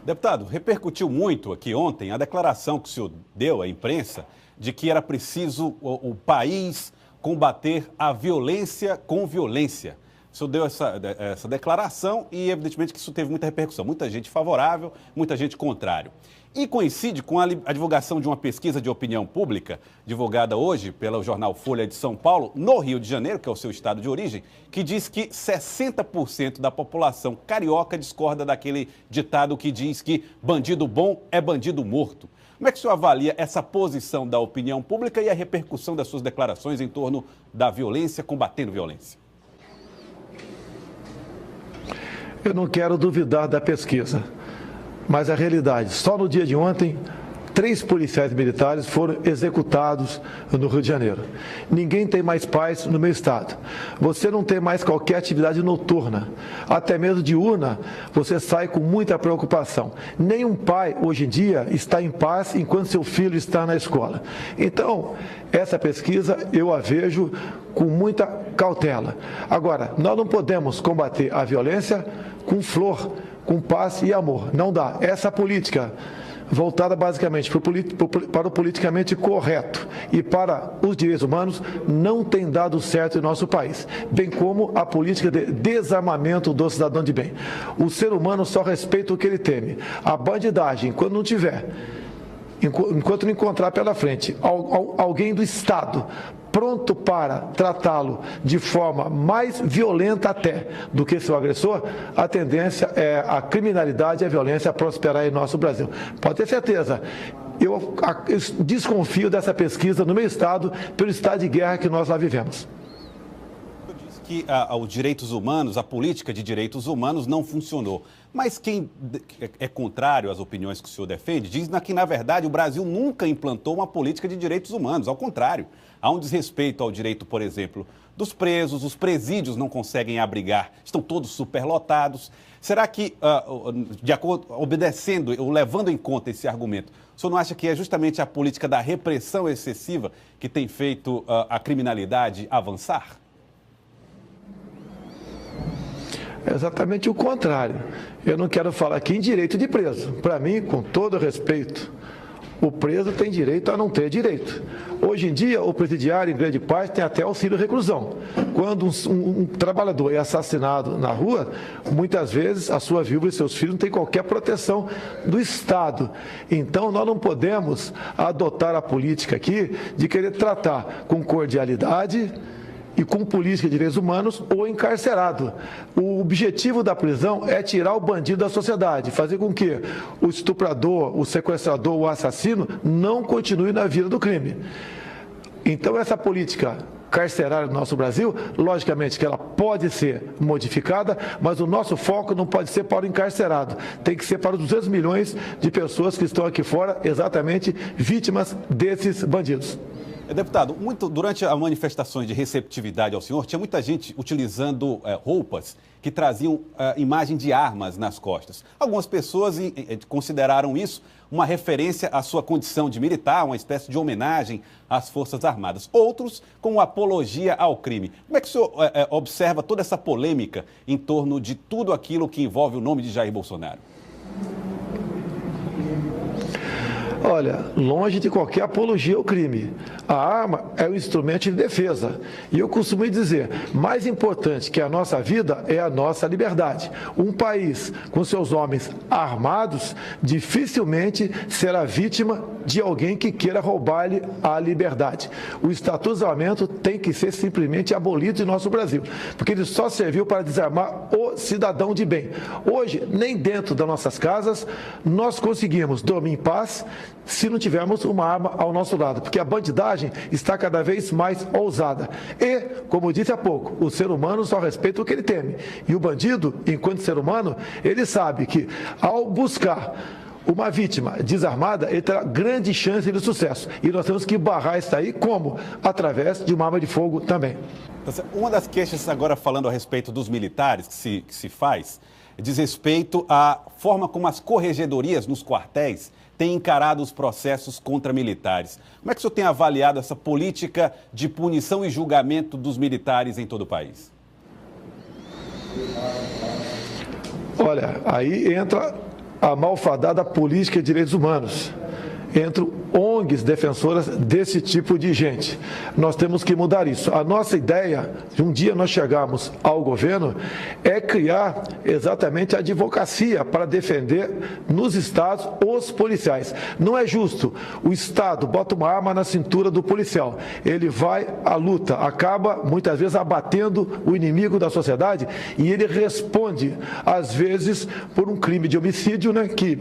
Deputado, repercutiu muito aqui ontem a declaração que o senhor deu à imprensa de que era preciso o país combater a violência com violência. O senhor deu essa declaração e, evidentemente, que isso teve muita repercussão. Muita gente favorável, muita gente contrário. E coincide com a divulgação de uma pesquisa de opinião pública, divulgada hoje pelo jornal Folha de São Paulo, no Rio de Janeiro, que é o seu estado de origem, que diz que 60% da população carioca discorda daquele ditado que diz que bandido bom é bandido morto. Como é que o senhor avalia essa posição da opinião pública e a repercussão das suas declarações em torno da violência, combatendo violência? Eu não quero duvidar da pesquisa, mas a realidade, só no dia de ontem, 3 policiais militares foram executados no Rio de Janeiro. Ninguém tem mais paz no meu estado. Você não tem mais qualquer atividade noturna. Até mesmo diurna, você sai com muita preocupação. Nenhum pai, hoje em dia, está em paz enquanto seu filho está na escola. Então, essa pesquisa eu a vejo com muita cautela. Agora, nós não podemos combater a violência com flor, com paz e amor. Não dá. Essa política voltada basicamente para o politicamente correto e para os direitos humanos não tem dado certo em nosso país, bem como a política de desarmamento do cidadão de bem. O ser humano só respeita o que ele teme. A bandidagem, quando não tiver, enquanto não encontrar pela frente alguém do Estado pronto para tratá-lo de forma mais violenta até do que seu agressor, a tendência é a criminalidade e a violência prosperar em nosso Brasil. Pode ter certeza, eu desconfio dessa pesquisa no meu estado, pelo estado de guerra que nós lá vivemos. Que os direitos humanos, a política de direitos humanos não funcionou. Mas quem é contrário às opiniões que o senhor defende, diz que, na verdade, o Brasil nunca implantou uma política de direitos humanos. Ao contrário, há um desrespeito ao direito, por exemplo, dos presos, os presídios não conseguem abrigar, estão todos superlotados. Será que, obedecendo ou levando em conta esse argumento, o senhor não acha que é justamente a política da repressão excessiva que tem feito a criminalidade avançar? É exatamente o contrário. Eu não quero falar aqui em direito de preso. Para mim, com todo respeito, o preso tem direito a não ter direito. Hoje em dia, o presidiário, em grande parte, tem até auxílio reclusão. Quando um trabalhador é assassinado na rua, muitas vezes a sua viúva e seus filhos não têm qualquer proteção do Estado. Então, nós não podemos adotar a política aqui de querer tratar com cordialidade e com política de direitos humanos ou encarcerado. O objetivo da prisão é tirar o bandido da sociedade, fazer com que o estuprador, o sequestrador, o assassino não continue na vida do crime. Então, essa política carcerária do nosso Brasil, logicamente que ela pode ser modificada, mas o nosso foco não pode ser para o encarcerado, tem que ser para os 200 milhões de pessoas que estão aqui fora, exatamente vítimas desses bandidos. Deputado, durante as manifestações de receptividade ao senhor, tinha muita gente utilizando roupas que traziam imagem de armas nas costas. Algumas pessoas consideraram isso uma referência à sua condição de militar, uma espécie de homenagem às Forças Armadas. Outros, como apologia ao crime. Como é que o senhor observa toda essa polêmica em torno de tudo aquilo que envolve o nome de Jair Bolsonaro? Olha, longe de qualquer apologia ao crime. A arma é um instrumento de defesa. E eu costumo dizer, mais importante que a nossa vida é a nossa liberdade. Um país com seus homens armados dificilmente será vítima de alguém que queira roubar-lhe a liberdade. O Estatuto de Desarmamento tem que ser simplesmente abolido em nosso Brasil, porque ele só serviu para desarmar o cidadão de bem. Hoje, nem dentro das nossas casas, nós conseguimos dormir em paz se não tivermos uma arma ao nosso lado, porque a bandidagem está cada vez mais ousada. E, como eu disse há pouco, o ser humano só respeita o que ele teme. E o bandido, enquanto ser humano, ele sabe que ao buscar uma vítima desarmada, ele terá grande chance de sucesso. E nós temos que barrar isso aí, como? Através de uma arma de fogo também. Uma das queixas, agora falando a respeito dos militares que se faz, diz respeito à forma como as corregedorias nos quartéis têm encarado os processos contra militares. Como é que o senhor tem avaliado essa política de punição e julgamento dos militares em todo o país? Olha, aí entra a malfadada política de direitos humanos, entre ONGs defensoras desse tipo de gente. Nós temos que mudar isso. A nossa ideia, de um dia nós chegarmos ao governo, é criar exatamente a advocacia para defender nos estados os policiais. Não é justo. O Estado bota uma arma na cintura do policial. Ele vai à luta, acaba muitas vezes abatendo o inimigo da sociedade e ele responde, às vezes, por um crime de homicídio, né, que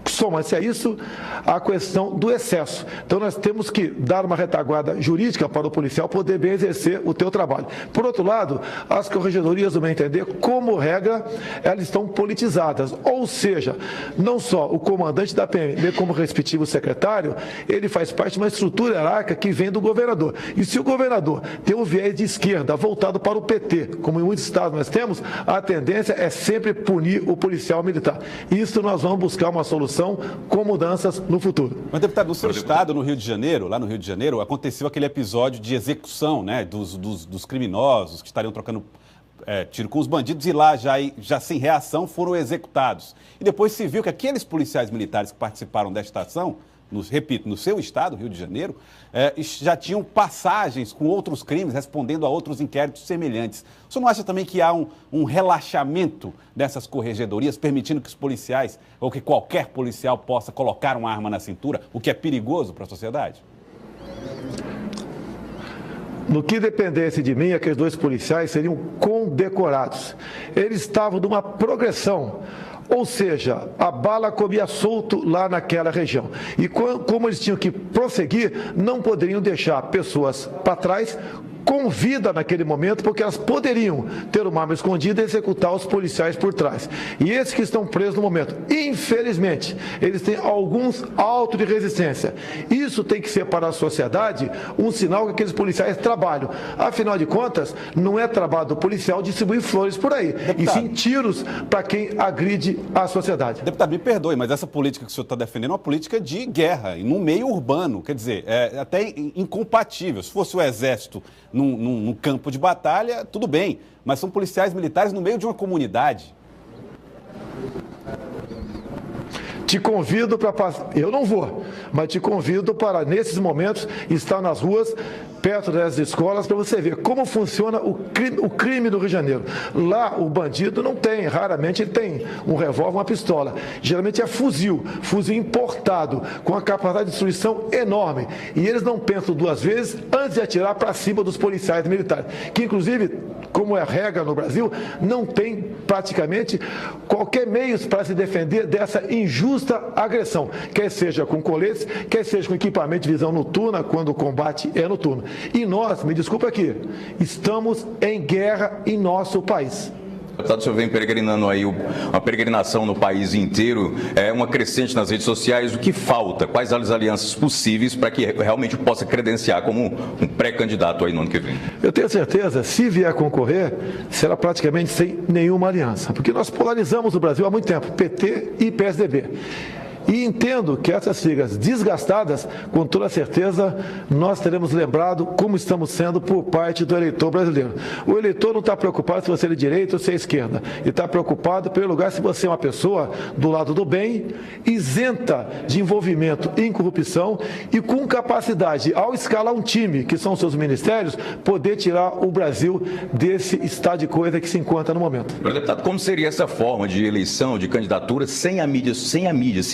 soma-se a isso a questão do excesso. Então, nós temos que dar uma retaguarda jurídica para o policial poder bem exercer o teu trabalho. Por outro lado, as corregedorias, no meu entender, como regra, elas estão politizadas. Ou seja, não só o comandante da PM, como o respectivo secretário, ele faz parte de uma estrutura hierárquica que vem do governador. E se o governador tem um viés de esquerda voltado para o PT, como em muitos estados nós temos, a tendência é sempre punir o policial militar. Isso nós vamos buscar uma solução com mudanças no futuro. Mas, deputado, no seu estado, no Rio de Janeiro, lá no Rio de Janeiro, aconteceu aquele episódio de execução, né, dos criminosos que estariam trocando tiro com os bandidos e lá, já sem reação, foram executados. E depois se viu que aqueles policiais militares que participaram desta ação, repito, no seu estado, Rio de Janeiro, já tinham passagens com outros crimes, respondendo a outros inquéritos semelhantes. O senhor não acha também que há um relaxamento dessas corregedorias, permitindo que os policiais, ou que qualquer policial possa colocar uma arma na cintura, o que é perigoso para a sociedade? No que dependesse de mim, aqueles dois policiais seriam condecorados. Eles estavam numa progressão. Ou seja, a bala comia solto lá naquela região. E como eles tinham que prosseguir, não poderiam deixar pessoas para trás com vida naquele momento, porque elas poderiam ter uma arma escondida e executar os policiais por trás. E esses que estão presos no momento, infelizmente, eles têm alguns autos de resistência. Isso tem que ser para a sociedade um sinal que aqueles policiais trabalham. Afinal de contas, não é trabalho do policial distribuir flores por aí, deputado, e sim tiros para quem agride a sociedade. Deputado, me perdoe, mas essa política que o senhor está defendendo é uma política de guerra, no meio urbano. Quer dizer, é até incompatível. Se fosse o exército num campo de batalha, tudo bem, mas são policiais militares no meio de uma comunidade. Te convido para passar, eu não vou, mas te convido para, nesses momentos, estar nas ruas, perto das escolas, para você ver como funciona o crime do Rio de Janeiro. Lá, o bandido não tem, raramente ele tem um revólver, uma pistola. Geralmente é fuzil importado, com uma capacidade de destruição enorme. E eles não pensam duas vezes antes de atirar para cima dos policiais militares, que inclusive, como é a regra no Brasil, não tem praticamente qualquer meio para se defender dessa injusta agressão, quer seja com coletes, quer seja com equipamento de visão noturna, quando o combate é noturno. E nós, me desculpa aqui, estamos em guerra em nosso país. Deputado, o senhor vem peregrinando aí, uma peregrinação no país inteiro, uma crescente nas redes sociais. O que falta? Quais as alianças possíveis para que realmente possa credenciar como um pré-candidato aí no ano que vem? Eu tenho certeza, se vier concorrer, será praticamente sem nenhuma aliança, porque nós polarizamos o Brasil há muito tempo, PT e PSDB. E entendo que essas siglas desgastadas, com toda certeza, nós teremos lembrado como estamos sendo por parte do eleitor brasileiro. O eleitor não está preocupado se você é de direita ou se é esquerda. Ele está preocupado, em primeiro lugar, se você é uma pessoa do lado do bem, isenta de envolvimento em corrupção e com capacidade, ao escalar um time, que são seus ministérios, poder tirar o Brasil desse estado de coisa que se encontra no momento. Deputado, como seria essa forma de eleição, de candidatura, sem a mídia, sem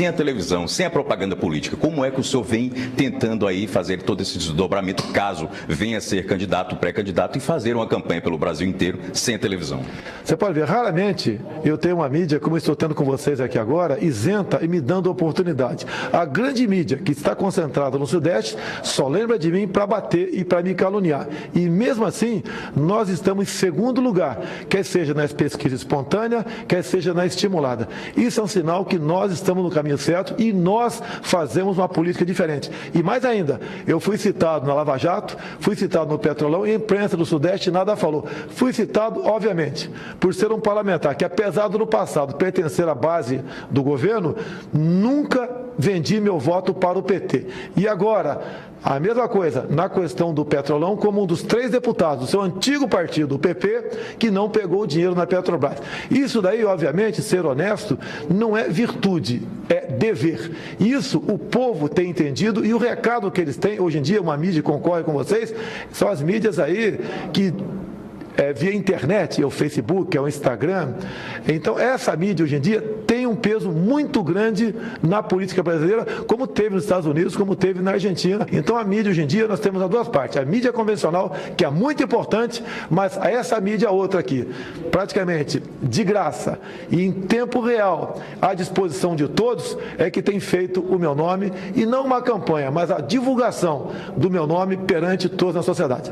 a televisão, sem a propaganda política? Como é que o senhor vem tentando aí fazer todo esse desdobramento, caso venha a ser candidato, pré-candidato, e fazer uma campanha pelo Brasil inteiro sem a televisão? Você pode ver, raramente eu tenho uma mídia, como eu estou tendo com vocês aqui agora, isenta e me dando oportunidade. A grande mídia que está concentrada no Sudeste só lembra de mim para bater e para me caluniar. E mesmo assim, nós estamos em segundo lugar, quer seja na pesquisa espontânea, quer seja na estimulada. Isso é um sinal que nós estamos no caminho certo certo e nós fazemos uma política diferente. E mais ainda, eu fui citado na Lava Jato, fui citado no Petrolão e a imprensa do Sudeste nada falou. Fui citado, obviamente, por ser um parlamentar que, apesar do no passado pertencer à base do governo, nunca vendi meu voto para o PT. E agora, a mesma coisa na questão do Petrolão, como um dos 3 deputados do seu antigo partido, o PP, que não pegou o dinheiro na Petrobras. Isso daí, obviamente, ser honesto, não é virtude, é dever. Isso o povo tem entendido e o recado que eles têm, hoje em dia, uma mídia concorre com vocês, são as mídias aí que via internet, é o Facebook, é o Instagram. Então, essa mídia hoje em dia tem um peso muito grande na política brasileira, como teve nos Estados Unidos, como teve na Argentina. Então, a mídia hoje em dia, nós temos as duas partes. A mídia convencional, que é muito importante, mas essa mídia outra aqui, praticamente de graça e em tempo real, à disposição de todos, é que tem feito o meu nome, e não uma campanha, mas a divulgação do meu nome perante todos na sociedade.